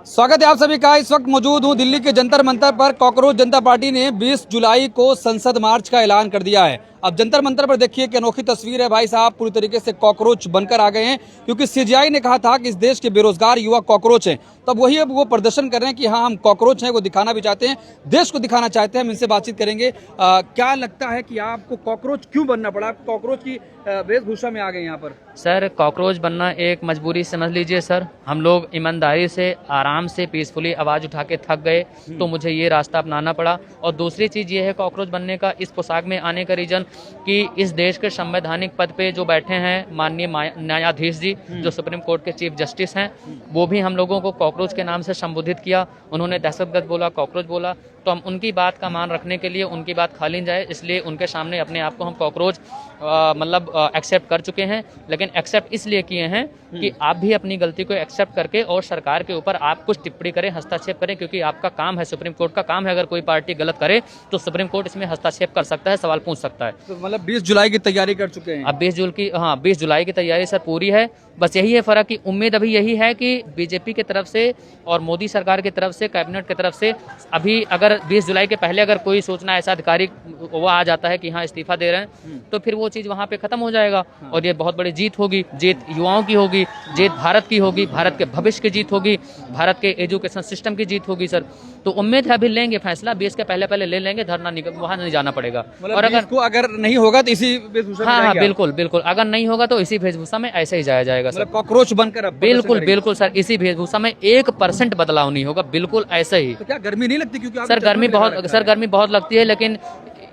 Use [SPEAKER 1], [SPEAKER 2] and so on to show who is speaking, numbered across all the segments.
[SPEAKER 1] स्वागत है आप सभी का। इस वक्त मौजूद हूं दिल्ली के जंतर मंतर पर। कॉकरोच जनता पार्टी ने 20 जुलाई को संसद मार्च का ऐलान कर दिया है। अब जंतर मंतर पर देखिए कि अनोखी तस्वीर है। भाई साहब पूरी तरीके से कॉकरोच बनकर आ गए हैं, क्योंकि सीजीआई ने कहा था कि इस देश के बेरोजगार युवा कॉकरोच हैं। तब वही अब वो प्रदर्शन कर रहे हैं कि हाँ हम कॉकरोच हैं, वो दिखाना भी चाहते हैं, देश को दिखाना चाहते हैं। हम इनसे बातचीत करेंगे। क्या लगता है कि आपको कॉकरोच क्यों बनना पड़ा? कॉकरोच की वेशभूषा में आ गए यहाँ पर।
[SPEAKER 2] सर कॉकरोच बनना एक मजबूरी समझ लीजिए सर। हम लोग ईमानदारी से आराम से पीसफुली आवाज़ उठा के थक गए, तो मुझे ये रास्ता अपनाना पड़ा। और दूसरी चीज़ ये है कॉकरोच बनने का, इस पोशाक में आने का रीज़न कि इस देश के संवैधानिक पद पे जो बैठे हैं माननीय न्यायाधीश जी, जो सुप्रीम कोर्ट के चीफ जस्टिस हैं, वो भी हम लोगों को कॉकरोच के नाम से संबोधित किया। उन्होंने दहशतगर्द बोला, कॉकरोच बोला। तो हम उनकी बात का मान रखने के लिए, उनकी बात खाली जाए इसलिए उनके सामने अपने आप को हम कॉकरोच मतलब एक्सेप्ट कर चुके हैं। लेकिन एक्सेप्ट इसलिए किए हैं कि आप भी अपनी गलती को एक्सेप्ट करके और सरकार के ऊपर आप कुछ टिप्पणी करें, हस्तक्षेप करें, क्योंकि आपका काम है, सुप्रीम कोर्ट का काम है। अगर कोई पार्टी गलत करे तो सुप्रीम कोर्ट इसमें हस्तक्षेप कर सकता है, सवाल पूछ सकता है।
[SPEAKER 1] तो मतलब 20 जुलाई की तैयारी कर चुके हैं।
[SPEAKER 2] अब 20 जुलाई की तैयारी सर पूरी है। बस यही है फ़र्क की उम्मीद अभी यही है कि बीजेपी की तरफ से और मोदी सरकार की तरफ से, कैबिनेट की तरफ से अभी अगर 20 जुलाई के पहले अगर कोई सूचना ऐसा आधिकारिक वो आ जाता है कि हाँ इस्तीफा दे रहे हैं, तो फिर वो चीज़ वहाँ पे ख़त्म हो जाएगा। और ये बहुत बड़ी जीत होगी, जीत युवाओं की होगी, जीत भारत की होगी, भारत के भविष्य की जीत होगी, भारत के एजुकेशन सिस्टम की जीत होगी सर। तो उम्मीद है अभी लेंगे फैसला, 20 के पहले ले लेंगे, धरना वहाँ नहीं जाना पड़ेगा।
[SPEAKER 1] और अगर नहीं होगा तो इसी वेशभूषा में
[SPEAKER 2] हाँ बिल्कुल बिल्कुल, अगर नहीं होगा तो इसी वेशभूषा में ऐसे ही जाया जाएगा सर।
[SPEAKER 1] कॉकरोच बनकर अब
[SPEAKER 2] बिल्कुल बिल्कुल सर, इसी वेशभूषा में 1% बदलाव नहीं होगा, बिल्कुल ऐसे ही।
[SPEAKER 1] तो क्या गर्मी नहीं लगती? क्योंकि
[SPEAKER 2] सर गर्मी बहुत लगती है, लेकिन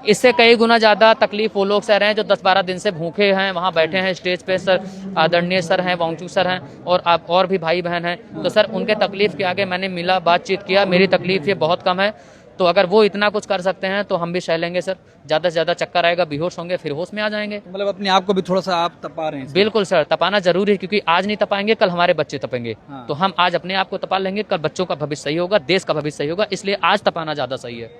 [SPEAKER 2] इससे कई गुना ज़्यादा तकलीफ वो लोग सह रहे हैं जो 10-12 दिन से भूखे हैं, वहाँ बैठे हैं स्टेज पे। सर आदरणीय सर हैं, वांगचुक सर हैं, और आप और भी भाई बहन हैं। तो सर उनके तकलीफ के आगे मैंने मिला, बातचीत किया, मेरी तकलीफ ये बहुत कम है। तो अगर वो इतना कुछ कर सकते हैं तो हम भी सह लेंगे सर। ज़्यादा से ज़्यादा चक्कर आएगा, बेहोश होंगे, फिर होश में आ जाएंगे।
[SPEAKER 1] मतलब अपने आप को भी थोड़ा सा आप तपा रहे हैं।
[SPEAKER 2] बिल्कुल सर, तपाना जरूरी है, क्योंकि आज नहीं तपाएंगे कल हमारे बच्चे तपेंगे। तो हम आज अपने आप को तपा लेंगे, कल बच्चों का भविष्य सही होगा, देश का भविष्य सही होगा, इसलिए आज तपाना ज़्यादा सही है।